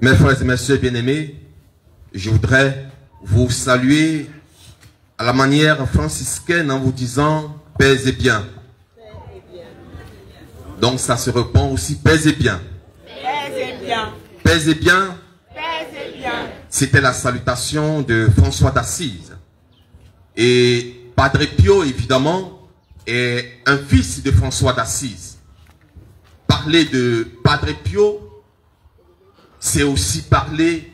Mes frères et mes sœurs bien-aimés, je voudrais vous saluer à la manière franciscaine en vous disant « paix et bien ». Donc ça se répond aussi « paix et bien ». Paix et bien. Paix et bien. Paix et bien. C'était la salutation de François d'Assise. Et Padre Pio, évidemment, est un fils de François d'Assise. Parler de Padre Pio, c'est aussi parler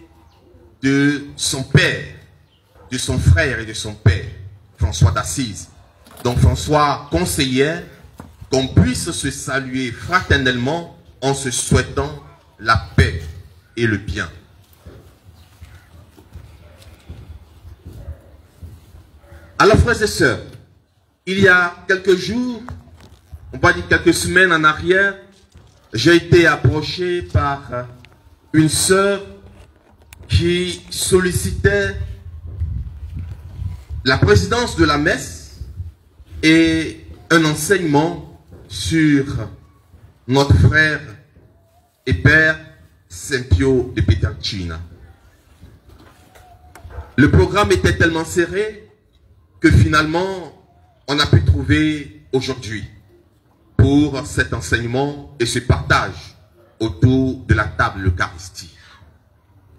de son père, de son frère et de son père, François d'Assise. Donc François conseillait qu'on puisse se saluer fraternellement en se souhaitant la paix et le bien. Alors frères et sœurs, il y a quelques jours, on va dire quelques semaines en arrière, j'ai été approché par une sœur qui sollicitait la présidence de la messe et un enseignement sur notre frère et père Saint Pio de Pietrelcina. Le programme était tellement serré que finalement, on a pu trouver aujourd'hui pour cet enseignement et ce partage autour de la table de l'Eucharistie.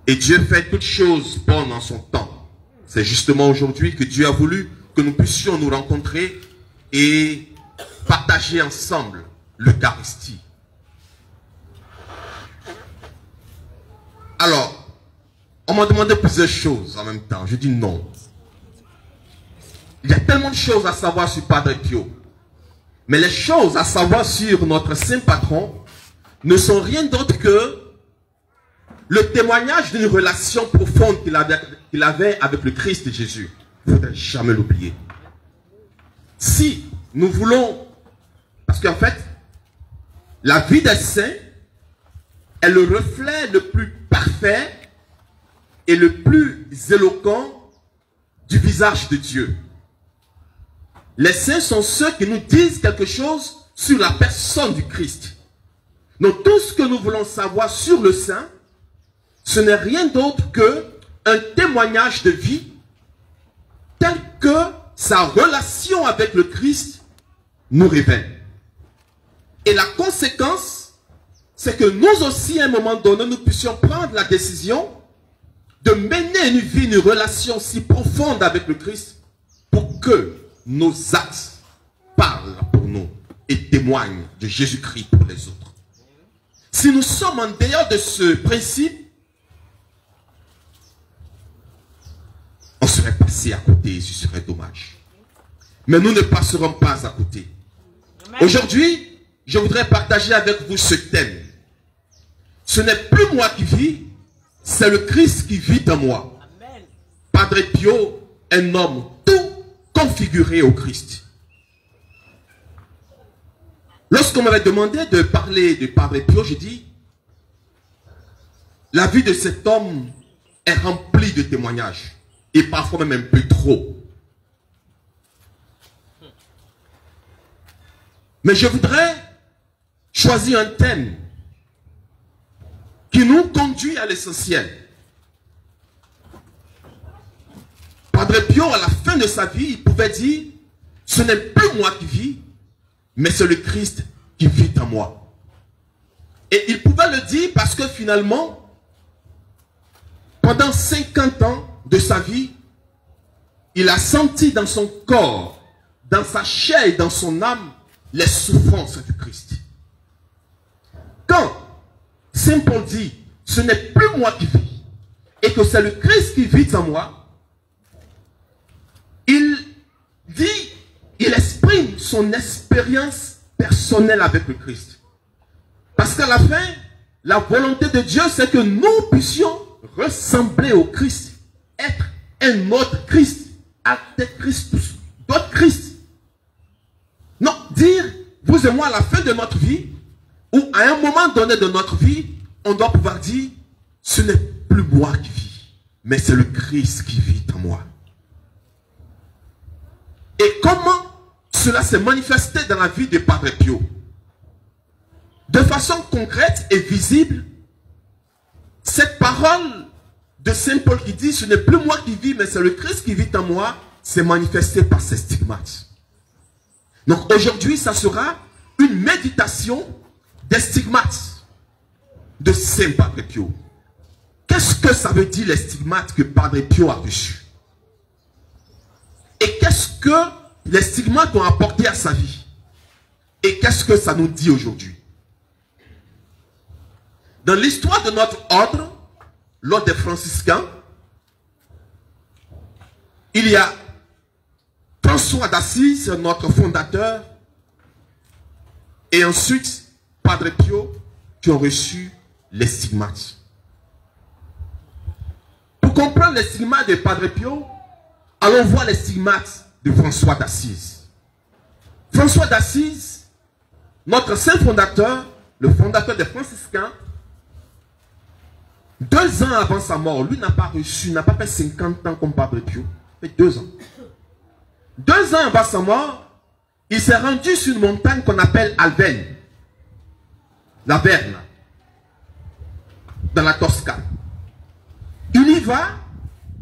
Et Dieu fait toutes choses bonnes en son temps. C'est justement aujourd'hui que Dieu a voulu que nous puissions nous rencontrer et partager ensemble l'Eucharistie. Alors, on m'a demandé plusieurs choses en même temps. Je dis non. Il y a tellement de choses à savoir sur Padre Pio. Mais les choses à savoir sur notre saint patron ne sont rien d'autre que le témoignage d'une relation profonde qu'il avait avec le Christ Jésus. Il ne faudrait jamais l'oublier. Si nous voulons, parce qu'en fait, la vie des saints est le reflet le plus parfait et le plus éloquent du visage de Dieu. Les saints sont ceux qui nous disent quelque chose sur la personne du Christ. Donc tout ce que nous voulons savoir sur le saint, ce n'est rien d'autre qu'un témoignage de vie tel que sa relation avec le Christ nous révèle. Et la conséquence, c'est que nous aussi, à un moment donné, nous puissions prendre la décision de mener une vie, une relation si profonde avec le Christ pour que nos actes parlent pour nous et témoignent de Jésus-Christ pour les autres. Si nous sommes en dehors de ce principe, on serait passé à côté et ce serait dommage. Mais nous ne passerons pas à côté. Aujourd'hui, je voudrais partager avec vous ce thème. Ce n'est plus moi qui vis, c'est le Christ qui vit en moi. Padre Pio, un homme tout configuré au Christ. Lorsqu'on m'avait demandé de parler de Padre Pio, j'ai dit, la vie de cet homme est remplie de témoignages, et parfois même un peu trop. Mais je voudrais choisir un thème qui nous conduit à l'essentiel. Padre Pio, à la fin de sa vie, il pouvait dire, ce n'est plus moi qui vis, mais c'est le Christ qui vit en moi. Et il pouvait le dire parce que finalement, pendant 50 ans de sa vie, il a senti dans son corps, dans sa chair et dans son âme, les souffrances du Christ. Quand Saint Paul dit, ce n'est plus moi qui vis, et que c'est le Christ qui vit en moi, il dit, il exprime son expérience personnelle avec le Christ. Parce qu'à la fin, la volonté de Dieu, c'est que nous puissions ressembler au Christ, être un autre Christ, acte Christus, d'autres Christ. Non, dire, vous et moi, à la fin de notre vie, ou à un moment donné de notre vie, on doit pouvoir dire, ce n'est plus moi qui vis, mais c'est le Christ qui vit en moi. Et comment cela s'est manifesté dans la vie de Padre Pio? De façon concrète et visible, cette parole de Saint Paul qui dit, ce n'est plus moi qui vis, mais c'est le Christ qui vit en moi, s'est manifesté par ces stigmates. Donc aujourd'hui, ça sera une méditation des stigmates de Saint Padre Pio. Qu'est-ce que ça veut dire les stigmates que Padre Pio a reçus? Et qu'est-ce que les stigmates ont apporté à sa vie? Et qu'est-ce que ça nous dit aujourd'hui? Dans l'histoire de notre ordre, l'ordre des franciscains, il y a François d'Assise, notre fondateur, et ensuite Padre Pio qui ont reçu les stigmates. Pour comprendre les stigmates de Padre Pio, allons voir les stigmates de François d'Assise. François d'Assise, notre saint fondateur, le fondateur des franciscains, 2 ans avant sa mort, lui n'a pas reçu, n'a pas fait 50 ans comme Padre Pio, mais 2 ans. 2 ans avant sa mort, il s'est rendu sur une montagne qu'on appelle Alverne, la Verne, dans la Toscane. Il y va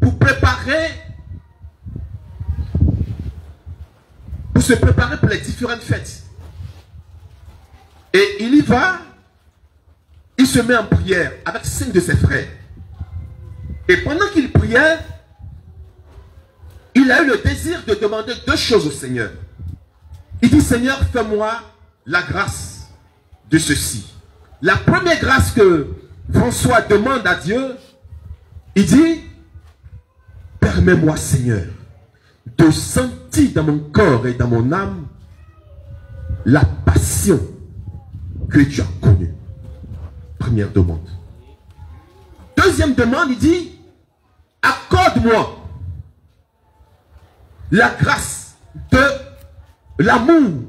pour se préparer pour les différentes fêtes. Et il y va, il se met en prière avec 5 de ses frères. Et pendant qu'il priait, il a eu le désir de demander 2 choses au Seigneur. Il dit, Seigneur, fais-moi la grâce de ceci. La première grâce que François demande à Dieu, il dit, permets-moi, Seigneur, de sentir dans mon corps et dans mon âme la passion que tu as connue. Première demande. Deuxième demande, il dit, accorde-moi la grâce de l'amour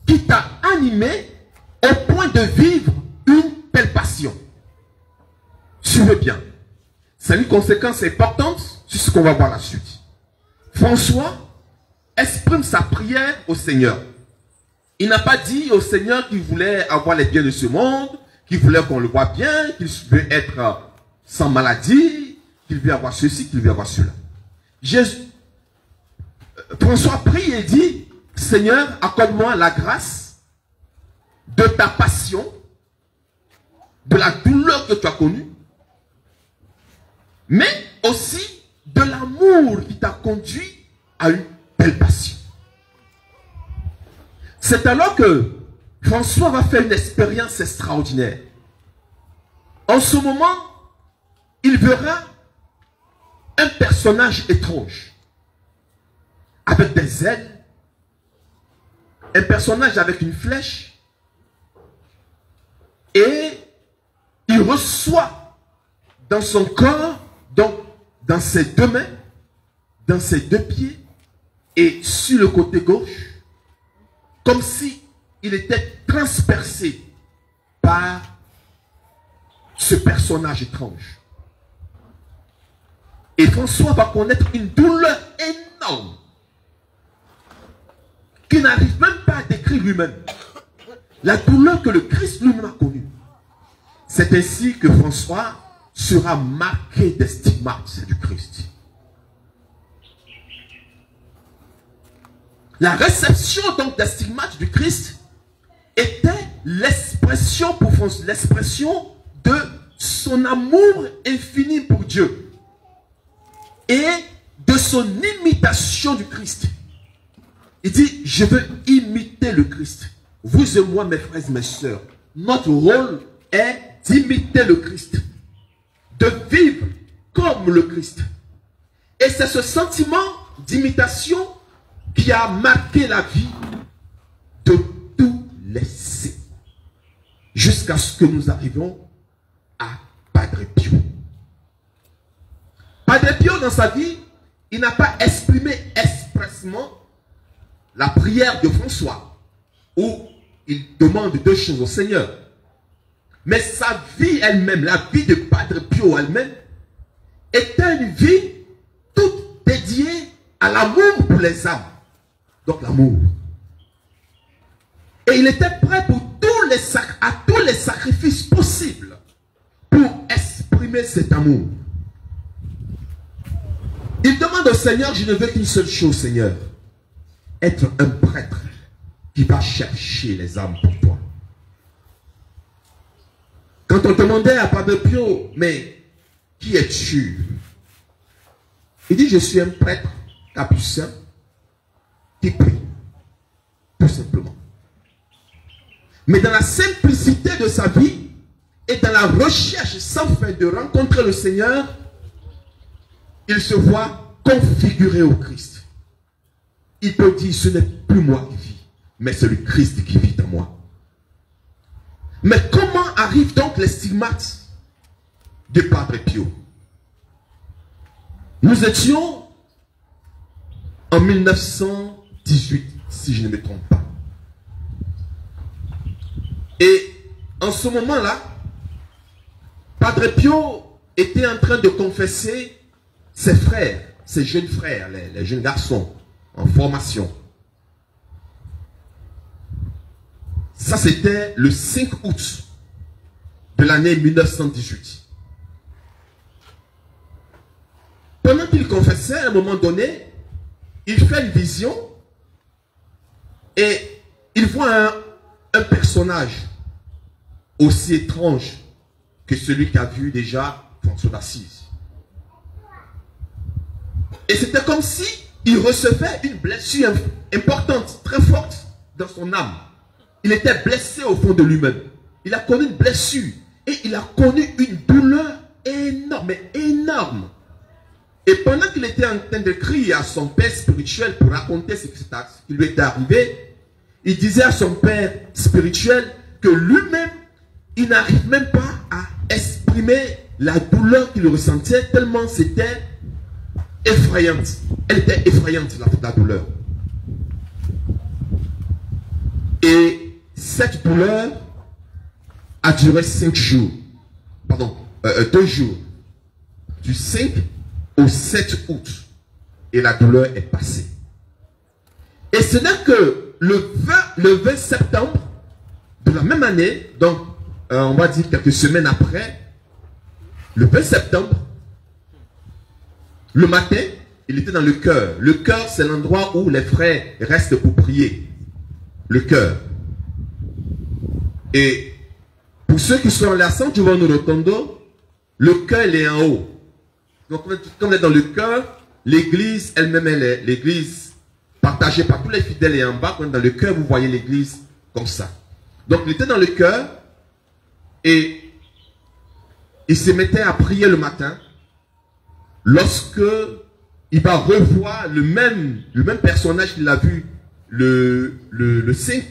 qui t'a animé au point de vivre une telle passion. Suivez bien. C'est une conséquence importante sur ce qu'on va voir la suite. François exprime sa prière au Seigneur. Il n'a pas dit au Seigneur qu'il voulait avoir les biens de ce monde, qu'il voulait qu'on le voit bien, qu'il veut être sans maladie, qu'il veut avoir ceci, qu'il veut avoir cela. François prie et dit, Seigneur, accorde-moi la grâce de ta passion, de la douleur que tu as connue, mais aussi de l'amour qui t'a conduit à une telle passion. C'est alors que François va faire une expérience extraordinaire. En ce moment, il verra un personnage étrange, avec des ailes, un personnage avec une flèche, et il reçoit dans son corps, donc dans ses 2 mains, dans ses 2 pieds, et sur le côté gauche, comme si il était transpercé par ce personnage étrange. Et François va connaître une douleur énorme qu'il n'arrive même pas à décrire lui-même. La douleur que le Christ lui-même a connue. C'est ainsi que François sera marqué des stigmates du Christ. La réception donc des stigmates du Christ était l'expression pour François, l'expression de son amour infini pour Dieu et de son imitation du Christ. Il dit, je veux imiter le Christ. Vous et moi, mes frères et mes sœurs, notre rôle est d'imiter le Christ, de vivre comme le Christ. Et c'est ce sentiment d'imitation qui a marqué la vie de tous les saints, jusqu'à ce que nous arrivions à Padre Pio. Padre Pio, dans sa vie, il n'a pas exprimé expressement la prière de François, où il demande 2 choses au Seigneur. Mais sa vie elle-même, la vie de Padre Pio elle-même, était une vie toute dédiée à l'amour pour les âmes. Donc l'amour. Et il était prêt pour tous les sacrifices possibles pour exprimer cet amour. Il demande au Seigneur, je ne veux qu'une seule chose, Seigneur. Être un prêtre qui va chercher les âmes pour toi. Quand on demandait à Padre Pio, mais qui es-tu? Il dit, je suis un prêtre capucin qui prie, tout simplement. Mais dans la simplicité de sa vie et dans la recherche sans fin de rencontrer le Seigneur, il se voit configuré au Christ. Il peut dire, ce n'est plus moi qui vis, mais c'est le Christ qui vit en moi. Mais comment arrivent donc les stigmates de Padre Pio? Nous étions en 1918, si je ne me trompe pas. Et en ce moment-là, Padre Pio était en train de confesser ses frères, ses jeunes frères, les jeunes garçons en formation. Ça, c'était le 5 août de l'année 1918. Pendant qu'il confessait, à un moment donné, il fait une vision et il voit un personnage aussi étrange que celui qu'a vu déjà François d'Assise. Et c'était comme si il recevait une blessure importante, très forte dans son âme. Il était blessé au fond de lui-même. Il a connu une blessure et il a connu une douleur énorme, énorme. Et pendant qu'il était en train de crier à son père spirituel pour raconter ce qui lui était arrivé, il disait à son père spirituel que lui-même, il n'arrive même pas à exprimer la douleur qu'il ressentait tellement c'était effrayante. Elle était effrayante, la douleur. Et cette douleur a duré 5 jours. Pardon, 2 jours. Du 5 au 7 août. Et la douleur est passée. Et ce n'est que le 20 septembre de la même année, donc on va dire quelques semaines après, le 20 septembre, le matin, il était dans le chœur. Le chœur, c'est l'endroit où les frères restent pour prier. Le chœur. Et pour ceux qui sont là sans Giovanni Rotondo, le chœur, il est en haut. Donc, quand on est dans le chœur, l'église elle-même, elle est l'église partagée par tous les fidèles et en bas. Quand on est dans le chœur, vous voyez l'église comme ça. Donc, il était dans le chœur et il se mettait à prier le matin. Lorsque il va revoir le même personnage qu'il a vu le 5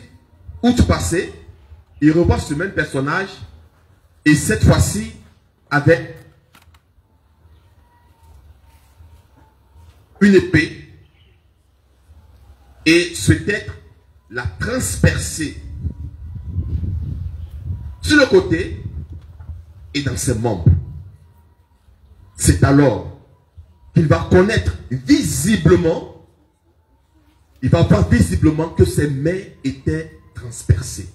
août passé, il revoit ce même personnage et cette fois-ci avec une épée et souhaitait la transpercer sur le côté et dans ses membres. C'est alors qu'il va connaître visiblement, il va voir visiblement que ses mains étaient transpercées,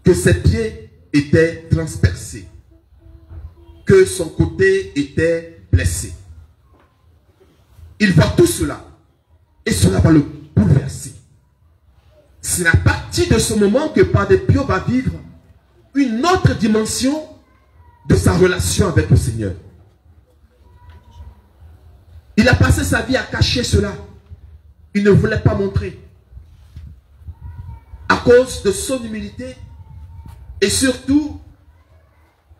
que ses pieds étaient transpercés, que son côté était blessé. Il voit tout cela et cela va le bouleverser. C'est à partir de ce moment que Padre Pio va vivre une autre dimension de sa relation avec le Seigneur. Il a passé sa vie à cacher cela. Il ne voulait pas montrer. À cause de son humilité et surtout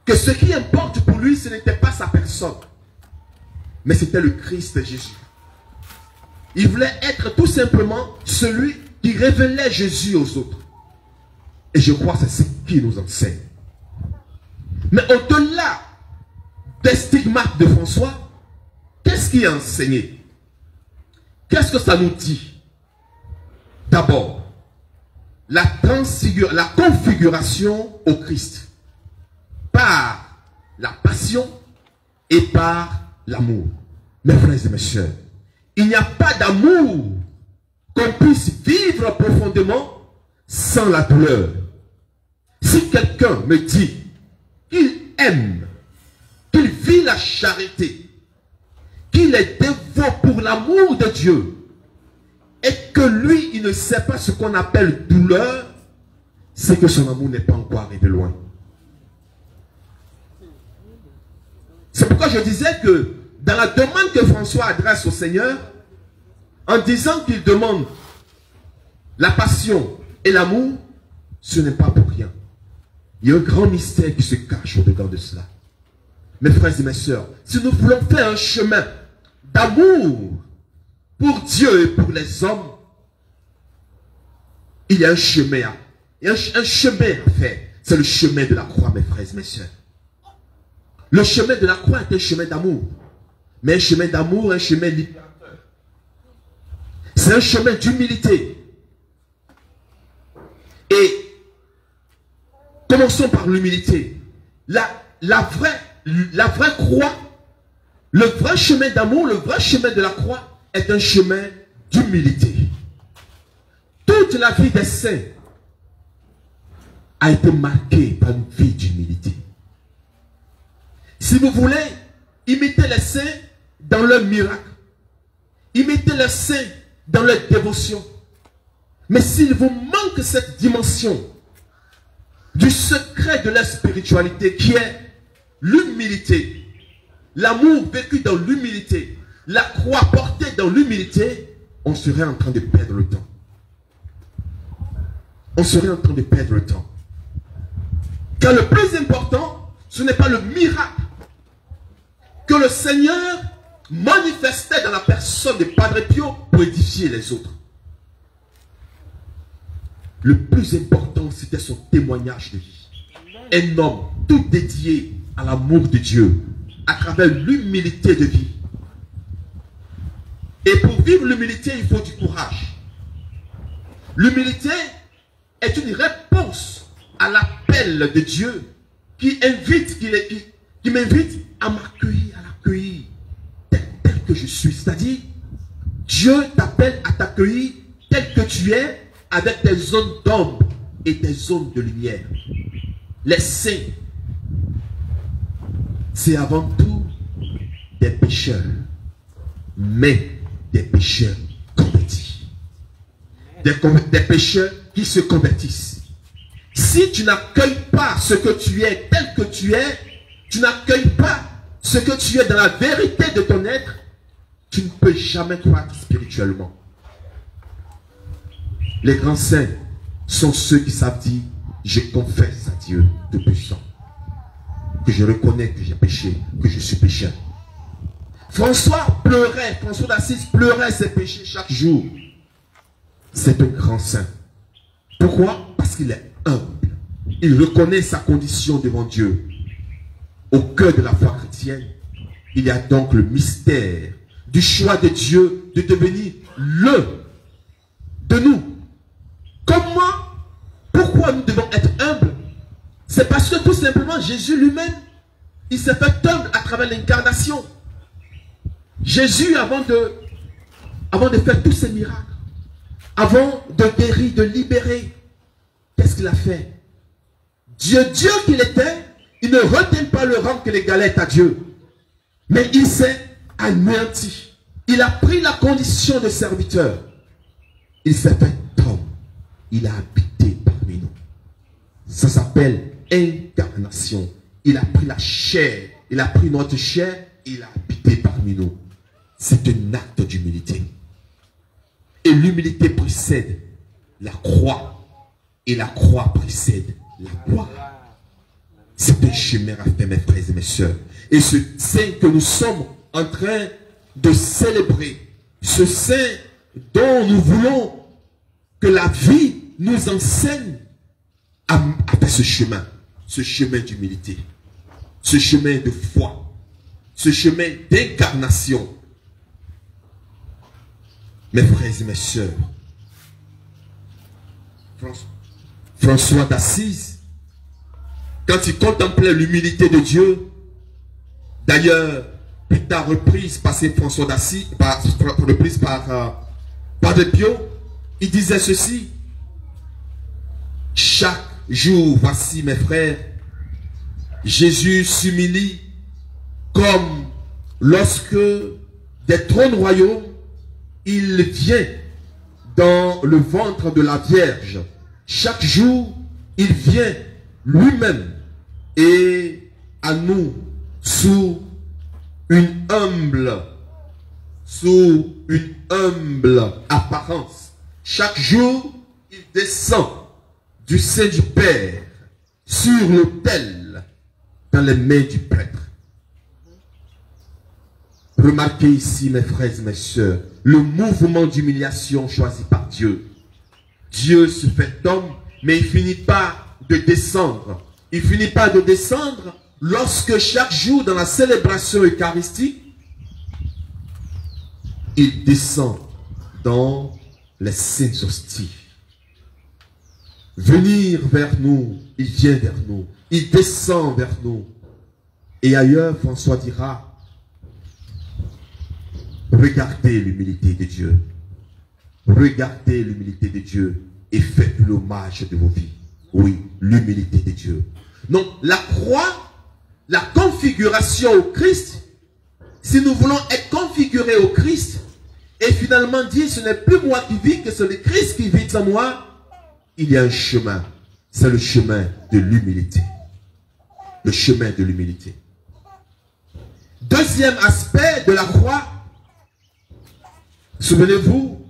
que ce qui importe pour lui, ce n'était pas sa personne, mais c'était le Christ Jésus. Il voulait être tout simplement celui qui révélait Jésus aux autres. Et je crois que c'est ce qu'il nous enseigne. Mais au-delà des stigmates de François, qu'est-ce qui est enseigné? Qu'est-ce que ça nous dit? D'abord, la configuration au Christ par la passion et par l'amour. Mes frères et mes sœurs, il n'y a pas d'amour qu'on puisse vivre profondément sans la douleur. Si quelqu'un me dit qu'il aime, qu'il vit la charité, qu'il est dévot pour l'amour de Dieu, et que lui, il ne sait pas ce qu'on appelle douleur, c'est que son amour n'est pas encore arrivé loin. C'est pourquoi je disais que dans la demande que François adresse au Seigneur, en disant qu'il demande la passion et l'amour, ce n'est pas pour rien. Il y a un grand mystère qui se cache au-dedans de cela. Mes frères et mes sœurs, si nous voulons faire un chemin d'amour pour Dieu et pour les hommes, il y a un chemin à faire. C'est le chemin de la croix, mes frères et mes sœurs. Le chemin de la croix est un chemin d'amour. Mais un chemin d'amour, un chemin libérateur. C'est un chemin d'humilité. Et commençons par l'humilité. La vraie croix, le vrai chemin d'amour, le vrai chemin de la croix est un chemin d'humilité. Toute la vie des saints a été marquée par une vie d'humilité. Si vous voulez imiter les saints dans leur miracle, imitez les saints dans leur dévotion. Mais s'il vous manque cette dimension du secret de la spiritualité qui est l'humilité, l'amour vécu dans l'humilité, la croix portée dans l'humilité, on serait en train de perdre le temps. On serait en train de perdre le temps. Car le plus important, ce n'est pas le miracle que le Seigneur manifestait dans la personne de Padre Pio pour édifier les autres. Le plus important, c'était son témoignage de vie. Un homme tout dédié à l'amour de Dieu, à travers l'humilité de vie. Et pour vivre l'humilité, il faut du courage. L'humilité est une réponse à l'appel de Dieu qui m'invite à m'accueillir, à l'accueillir tel que je suis. C'est-à-dire, Dieu t'appelle à t'accueillir tel que tu es, avec tes zones d'ombre et tes zones de lumière. Les saints, c'est avant tout des pécheurs, mais des pécheurs convertis. Des pécheurs qui se convertissent. Si tu n'accueilles pas ce que tu es tel que tu es, tu n'accueilles pas ce que tu es dans la vérité de ton être, tu ne peux jamais croître spirituellement. Les grands saints sont ceux qui savent dire, je confesse à Dieu Tout-Puissant, que je reconnais que j'ai péché, que je suis pécheur. François d'Assise pleurait ses péchés chaque jour. C'est un grand saint. Pourquoi? Parce qu'il est humble. Il reconnaît sa condition devant Dieu. Au cœur de la foi chrétienne, il y a donc le mystère du choix de Dieu de devenir le de nous. Pourquoi nous devons être humbles? C'est parce que tout simplement Jésus lui-même, il s'est fait humble à travers l'incarnation. Jésus, avant de faire tous ces miracles, avant de guérir, de libérer, qu'est-ce qu'il a fait? Dieu qu'il était, il ne retient pas le rang que les galettes à Dieu. Mais il s'est anéanti. Il a pris la condition de serviteur. Il s'est fait homme. Il a habité parmi nous. Ça s'appelle incarnation. Il a pris la chair. Il a pris notre chair. Il a habité parmi nous. C'est un acte d'humilité. Et l'humilité précède la croix. Et la croix précède la gloire. C'est un chemin à faire, mes frères et mes sœurs. Et ce saint que nous sommes en train de célébrer, ce saint dont nous voulons que la vie nous enseigne à faire ce chemin d'humilité, ce chemin de foi, ce chemin d'incarnation. Mes frères et mes sœurs, François d'Assise, quand il contemplait l'humilité de Dieu, d'ailleurs, plus tard reprise par François d'Assise, reprise par Padre Pio, il disait ceci: chaque jour, voici mes frères, Jésus s'humilie comme lorsque des trônes royaux, il vient dans le ventre de la Vierge. Chaque jour, il vient lui-même et à nous sous une humble apparence. Chaque jour, il descend du sein du Père sur l'autel dans les mains du prêtre. Remarquez ici, mes frères et mes sœurs, le mouvement d'humiliation choisi par Dieu. Dieu se fait homme, mais il finit pas de descendre. Il finit pas de descendre lorsque chaque jour dans la célébration eucharistique, il descend dans les saintes hosties. Venir vers nous, il vient vers nous, il descend vers nous. Et ailleurs, François dira, regardez l'humilité de Dieu. Regardez l'humilité de Dieu et faites l'hommage de vos vies. Oui, l'humilité de Dieu. Donc, la croix, la configuration au Christ, si nous voulons être configurés au Christ, et finalement dire, ce n'est plus moi qui vis, que c'est le Christ qui vit en moi, il y a un chemin. C'est le chemin de l'humilité. Le chemin de l'humilité. Deuxième aspect de la croix, souvenez-vous,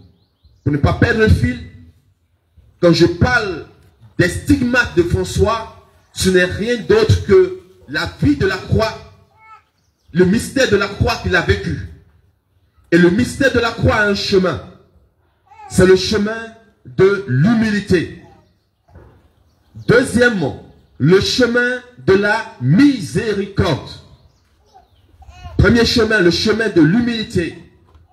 pour ne pas perdre le fil, quand je parle des stigmates de François, ce n'est rien d'autre que la vie de la croix, le mystère de la croix qu'il a vécu. Et le mystère de la croix a un chemin. C'est le chemin de l'humilité. Deuxièmement, le chemin de la miséricorde. Premier chemin, le chemin de l'humilité.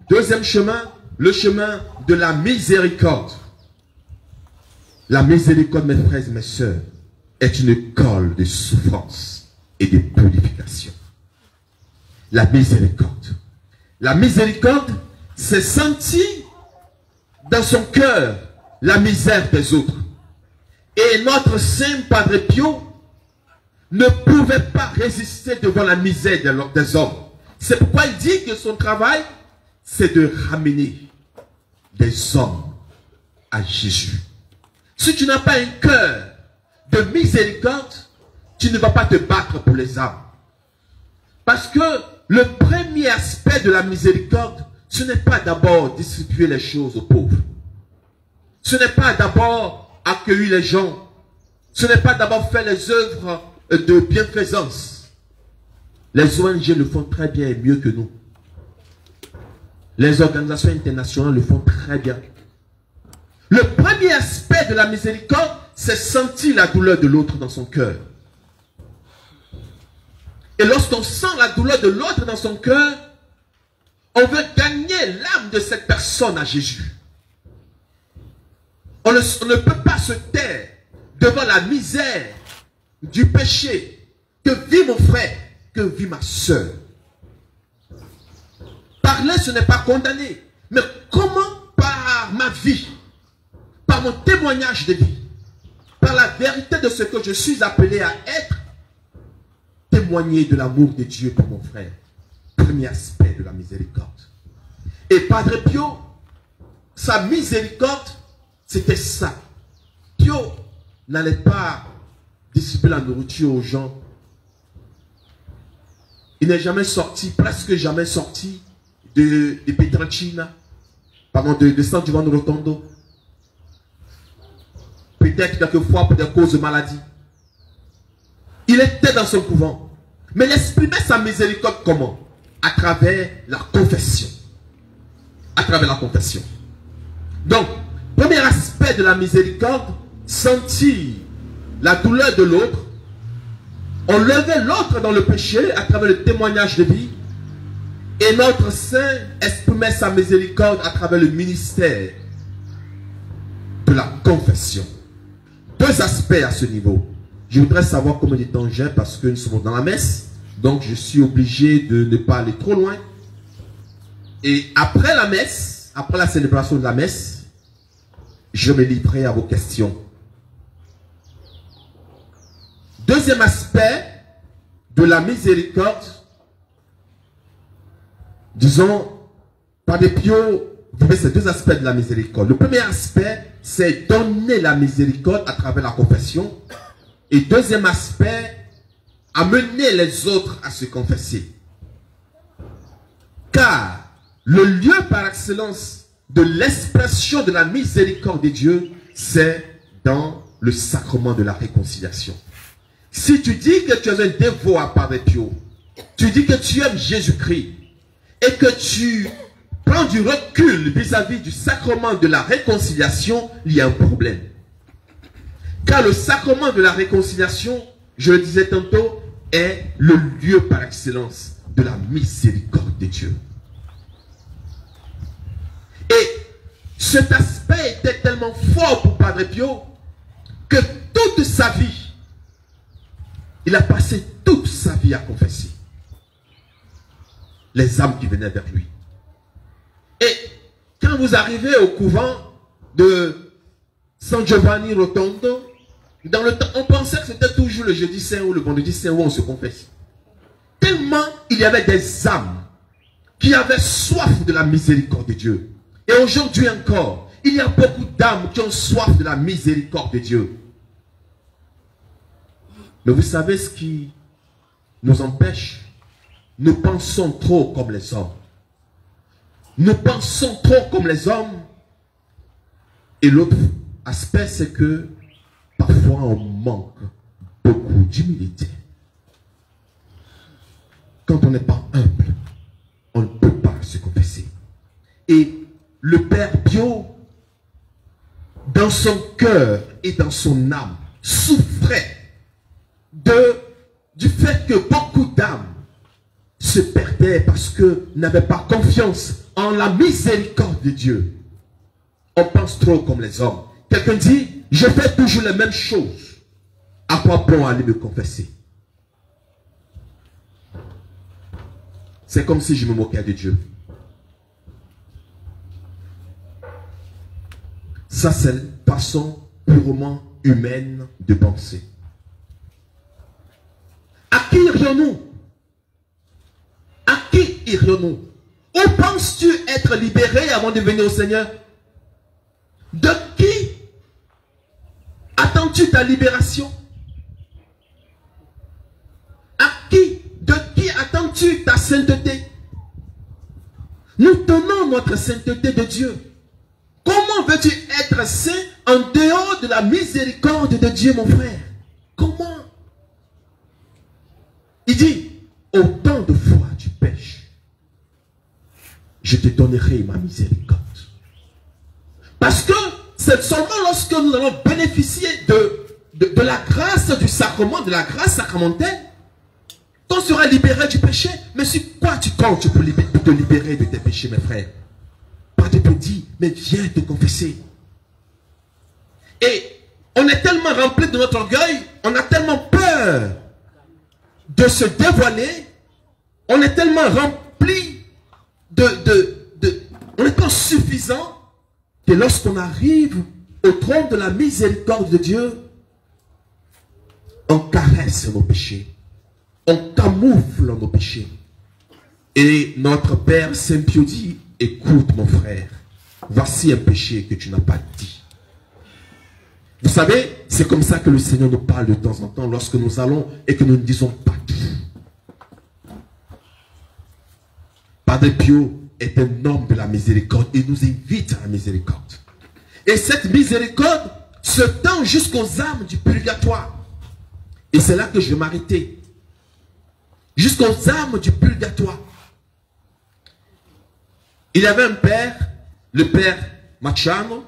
Deuxième chemin, le chemin de la miséricorde. La miséricorde, mes frères et mes sœurs, est une école de souffrance et de purification. La miséricorde. La miséricorde, c'est sentir dans son cœur la misère des autres. Et notre Saint Padre Pio ne pouvait pas résister devant la misère des hommes. C'est pourquoi il dit que son travail, c'est de ramener des hommes à Jésus. Si tu n'as pas un cœur de miséricorde, tu ne vas pas te battre pour les âmes. Parce que le premier aspect de la miséricorde, ce n'est pas d'abord distribuer les choses aux pauvres. Ce n'est pas d'abord accueillir les gens. Ce n'est pas d'abord faire les œuvres de bienfaisance. Les ONG le font très bien et mieux que nous. Les organisations internationales le font très bien. Le premier aspect de la miséricorde, c'est sentir la douleur de l'autre dans son cœur. Et lorsqu'on sent la douleur de l'autre dans son cœur, on veut gagner l'âme de cette personne à Jésus. On ne peut pas se taire devant la misère du péché que vit mon frère, que vit ma soeur. Parler, ce n'est pas condamner. Mais comment par ma vie, par mon témoignage de vie, par la vérité de ce que je suis appelé à être, témoigner de l'amour de Dieu pour mon frère. Premier aspect de la miséricorde. Et Padre Pio, sa miséricorde, c'était ça. Pio n'allait pas distribuer la nourriture aux gens. Il n'est jamais sorti, presque jamais sorti de Pietrelcina, pardon, de San Giovanni Rotondo. Peut-être quelquefois pour des causes de maladie. Il était dans son couvent. Mais il exprimait sa miséricorde comment? À travers la confession. À travers la confession. Donc, premier aspect de la miséricorde, sentir la douleur de l'autre, enlever l'autre dans le péché à travers le témoignage de vie. Et notre Saint exprimait sa miséricorde à travers le ministère de la confession. Deux aspects à ce niveau. Je voudrais savoir combien de temps j'ai parce que nous sommes dans la messe. Donc je suis obligé de ne pas aller trop loin. Et après la messe, après la célébration de la messe, je me livrerai à vos questions. Deuxième aspect de la miséricorde, disons, Padre Pio, vous voyez ces deux aspects de la miséricorde. Le premier aspect, c'est donner la miséricorde à travers la confession. Et deuxième aspect, amener les autres à se confesser. Car le lieu par excellence de l'expression de la miséricorde de Dieu, c'est dans le sacrement de la réconciliation. Si tu dis que tu es un dévot à Padre Pio, tu dis que tu aimes Jésus-Christ et que tu prends du recul vis-à-vis du sacrement de la réconciliation, il y a un problème. Car le sacrement de la réconciliation, je le disais tantôt, est le lieu par excellence de la miséricorde de Dieu. Et cet aspect était tellement fort pour Padre Pio que toute sa vie, il a passé toute sa vie à confesser les âmes qui venaient vers lui. Et quand vous arrivez au couvent de San Giovanni Rotondo, dans le temps, on pensait que c'était toujours le jeudi saint ou le vendredi saint où on se confesse. Tellement il y avait des âmes qui avaient soif de la miséricorde de Dieu. Et aujourd'hui encore, il y a beaucoup d'âmes qui ont soif de la miséricorde de Dieu. Mais vous savez ce qui nous empêche? Nous pensons trop comme les hommes. Nous pensons trop comme les hommes. Et l'autre aspect, c'est que parfois on manque beaucoup d'humilité. Quand on n'est pas humble, on ne peut pas se confesser. Et le Père Pio, dans son cœur et dans son âme, souffrait du fait que beaucoup d'âmes se perdaient parce que n'avaient pas confiance en la miséricorde de Dieu. On pense trop comme les hommes. Quelqu'un dit, je fais toujours les mêmes choses. À quoi bon aller me confesser? C'est comme si je me moquais de Dieu. Ça, c'est une façon purement humaine de penser. À qui irions-nous? À qui irions-nous? Où penses-tu être libéré avant de venir au Seigneur? De qui attends-tu ta libération? De qui attends-tu ta sainteté? Nous tenons notre sainteté de Dieu. Comment veux-tu être saint en dehors de la miséricorde de Dieu, mon frère? Comment? Il dit, autant de fois tu pèches, je te donnerai ma miséricorde. Parce que c'est seulement lorsque nous allons bénéficier de la grâce du sacrement, de la grâce sacramentelle, qu'on sera libéré du péché. Mais sur quoi tu comptes pour te libérer de tes péchés, mes frères? Padre Pio dit, mais viens te confesser. Et on est tellement rempli de notre orgueil, on a tellement peur de se dévoiler, on est tellement rempli on est pas suffisant, que lorsqu'on arrive au trône de la miséricorde de Dieu, on caresse nos péchés, on camoufle nos péchés. Et notre Père Saint Pio dit, écoute mon frère, voici un péché que tu n'as pas dit. Vous savez, c'est comme ça que le Seigneur nous parle de temps en temps lorsque nous allons et que nous ne disons pas tout. Padre Pio est un homme de la miséricorde et nous invite à la miséricorde. Et cette miséricorde se tend jusqu'aux âmes du purgatoire. Et c'est là que je vais m'arrêter. Jusqu'aux âmes du purgatoire. Il y avait un père, le père Machano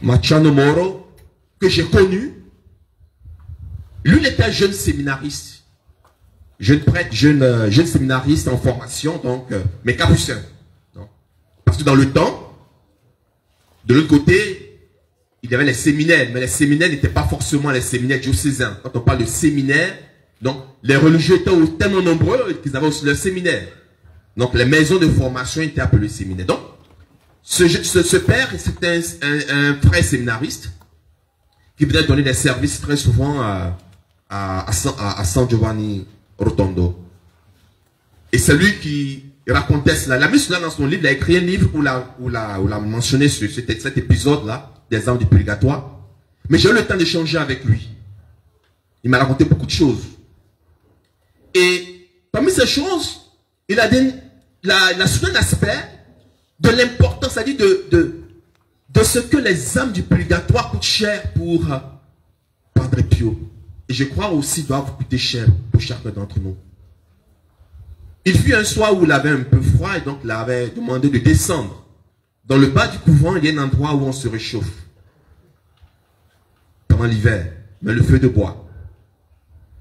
Moro, que j'ai connu. Lui, il était un jeune séminariste. Jeune prêtre, jeune séminariste en formation, donc, mais capucin. Parce que dans le temps, de l'autre côté, il y avait les séminaires, mais les séminaires n'étaient pas forcément les séminaires diocésains. Quand on parle de séminaire, donc les religieux étaient tellement nombreux qu'ils avaient aussi leur séminaire. Donc les maisons de formation étaient appelées séminaires. Donc, ce père, c'était un frère séminariste qui venait donner des services très souvent à à San Giovanni Rotondo. Et c'est lui qui racontait cela. Il a mis cela dans son livre, il a écrit un livre où il a mentionné cet épisode-là, des âmes du purgatoire. Mais j'ai eu le temps d'échanger avec lui. Il m'a raconté beaucoup de choses. Et parmi ces choses, il a soulevé un aspect de l'importance, c'est-à-dire de ce que les âmes du purgatoire coûtent cher pour Padre Pio. Et je crois aussi doivent coûter cher pour chacun d'entre nous. Il fut un soir où il avait un peu froid et donc il avait demandé de descendre. Dans le bas du couvent, il y a un endroit où on se réchauffe. Pendant l'hiver, mais le feu de bois.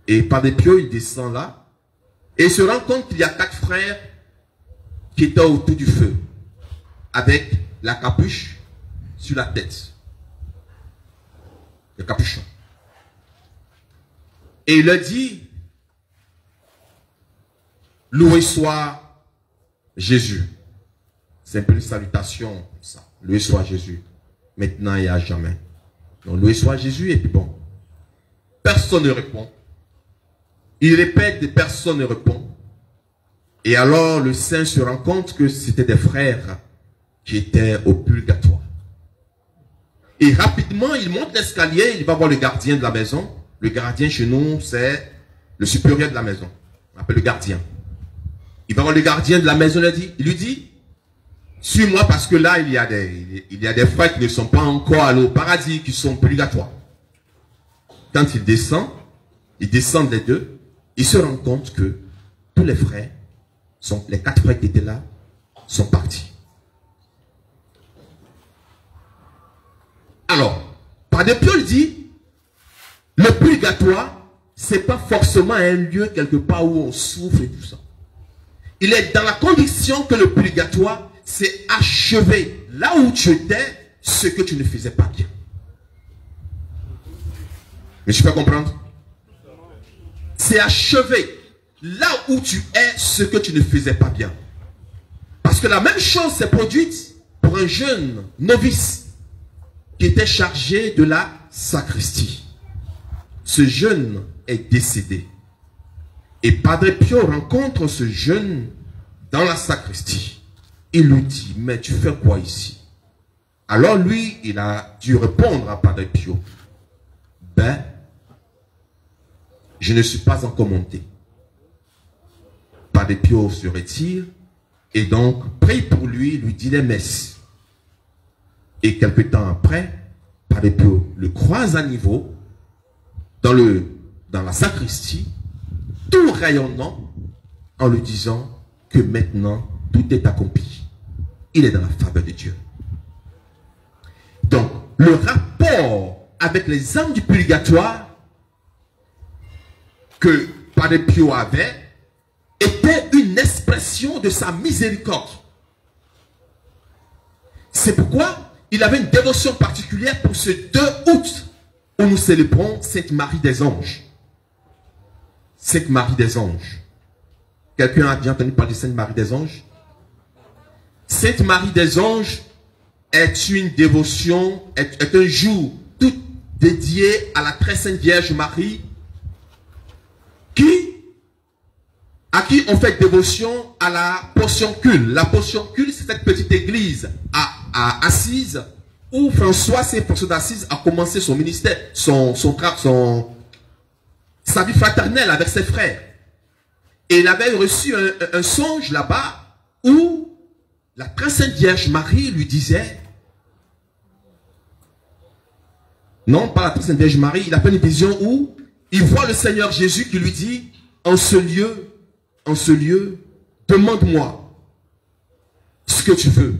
Et Padre Pio, il descend là et il se rend compte qu'il y a 4 frères qui étaient autour du feu avec la capuche sur la tête. Le capuchon. Et il leur dit, loué soit Jésus. C'est un peu une salutation comme ça. Loué soit Jésus. Maintenant et à jamais. Donc loué soit Jésus et puis bon. Personne ne répond. Il répète et personne ne répond. Et alors le saint se rend compte que c'était des frères qui étaient au purgatoire. Et rapidement, il monte l'escalier, il va voir le gardien de la maison. Le gardien chez nous, c'est le supérieur de la maison. On appelle le gardien. Il va voir le gardien de la maison, il lui dit, suis-moi parce que là, il y a des frères qui ne sont pas encore allés au paradis, qui sont purgatoires. Quand il descend, ils descendent les deux, il se rend compte que tous les frères, les 4 frères qui étaient là, sont partis. Alors, Padre Pio il dit, le purgatoire, ce n'est pas forcément un lieu quelque part où on souffre et tout ça. Il est dans la conviction que le purgatoire, c'est achever là où tu étais ce que tu ne faisais pas bien. Mais tu peux comprendre? C'est achever là où tu es ce que tu ne faisais pas bien. Parce que la même chose s'est produite pour un jeune novice qui était chargé de la sacristie. Ce jeune est décédé. Et Padre Pio rencontre ce jeune dans la sacristie. Il lui dit, mais tu fais quoi ici? Alors lui, il a dû répondre à Padre Pio. Ben, je ne suis pas encore monté. Padre Pio se retire et donc prie pour lui, lui dit les messes. Et quelque temps après, Padre Pio le croise à niveau dans la sacristie, tout rayonnant, en lui disant que maintenant tout est accompli. Il est dans la faveur de Dieu. Donc, le rapport avec les âmes du purgatoire que Padre Pio avait était une expression de sa miséricorde. C'est pourquoi il avait une dévotion particulière pour ce 2 août où nous célébrons Sainte Marie des Anges. Sainte Marie des Anges. Quelqu'un a déjà entendu parler de Sainte Marie des Anges? Sainte Marie des Anges est une dévotion, est un jour tout dédié à la très sainte Vierge Marie à qui on fait dévotion à la Portioncule. La Portioncule, c'est cette petite église à Assise où François d'Assise a commencé son ministère, sa vie fraternelle avec ses frères. Et il avait reçu un songe là-bas où la très sainte Vierge Marie lui disait, non, pas la très sainte Vierge Marie, il a fait une vision où il voit le Seigneur Jésus qui lui dit, en ce lieu, demande-moi ce que tu veux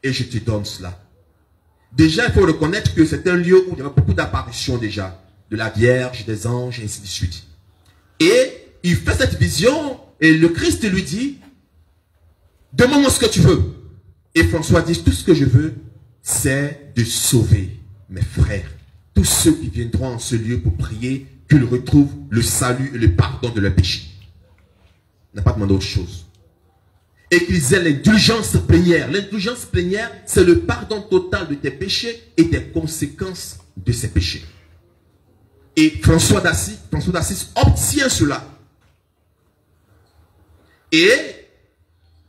et je te donne cela. Déjà, il faut reconnaître que c'est un lieu où il y avait beaucoup d'apparitions déjà, de la Vierge, des anges, et ainsi de suite. Et il fait cette vision et le Christ lui dit, demande-moi ce que tu veux. Et François dit, tout ce que je veux, c'est de sauver mes frères. Tous ceux qui viendront en ce lieu pour prier, qu'ils retrouvent le salut et le pardon de leurs péchés. Il n'a pas demandé autre chose. Et qu'ils aient l'indulgence plénière. L'indulgence plénière, c'est le pardon total de tes péchés et des conséquences de ces péchés. Et François d'Assise obtient cela. Et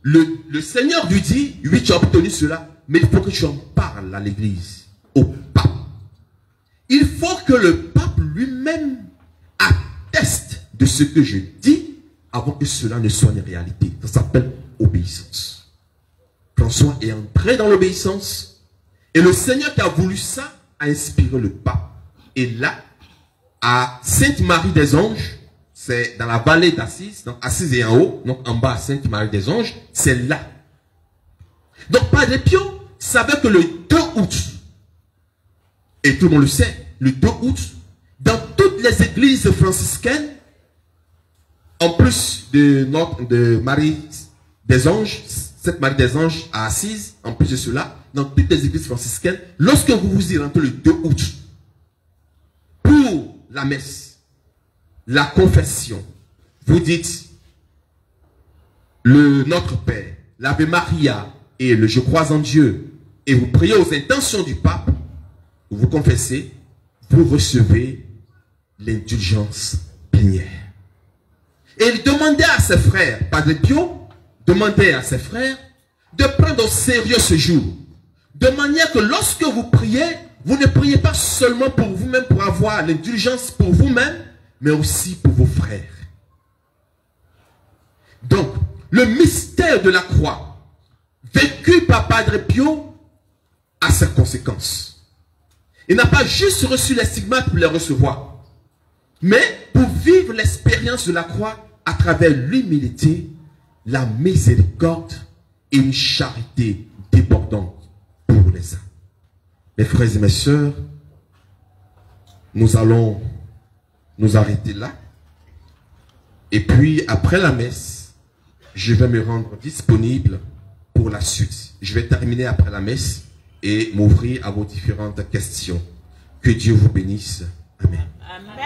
le Seigneur lui dit, oui, tu as obtenu cela, mais il faut que tu en parles à l'église, au pape. Il faut que le pape lui-même atteste de ce que je dis avant que cela ne soit une réalité. Ça s'appelle obéissance. François est entré dans l'obéissance et le Seigneur qui a voulu ça a inspiré le pape. Et là, à Sainte-Marie des Anges, c'est dans la vallée d'Assise, donc Assise est en haut, donc en bas Sainte-Marie des Anges, c'est là. Donc Padre Pio savait que le 2 août, et tout le monde le sait, le 2 août, dans toutes les églises franciscaines, en plus de Marie des Anges, cette Marie des Anges à Assise, en plus de cela, dans toutes les églises franciscaines, lorsque vous vous y rentrez le 2 août, pour la messe, la confession, vous dites le Notre Père, l'Ave Maria et le Je crois en Dieu, et vous priez aux intentions du pape, vous confessez, vous recevez l'indulgence plénière. Et il demandait à ses frères, Padre Pio demandait à ses frères de prendre au sérieux ce jour, de manière que lorsque vous priez, vous ne priez pas seulement pour vous-même, pour avoir l'indulgence pour vous-même, mais aussi pour vos frères. Donc, le mystère de la croix, vécu par Padre Pio, a ses conséquences. Il n'a pas juste reçu les stigmates pour les recevoir, mais pour vivre l'expérience de la croix à travers l'humilité, la miséricorde et une charité débordante pour les uns. Mes frères et mes sœurs, nous allons nous arrêter là. Et puis, après la messe, je vais me rendre disponible pour la suite. Je vais terminer après la messe et m'ouvrir à vos différentes questions. Que Dieu vous bénisse. Amen. Amen.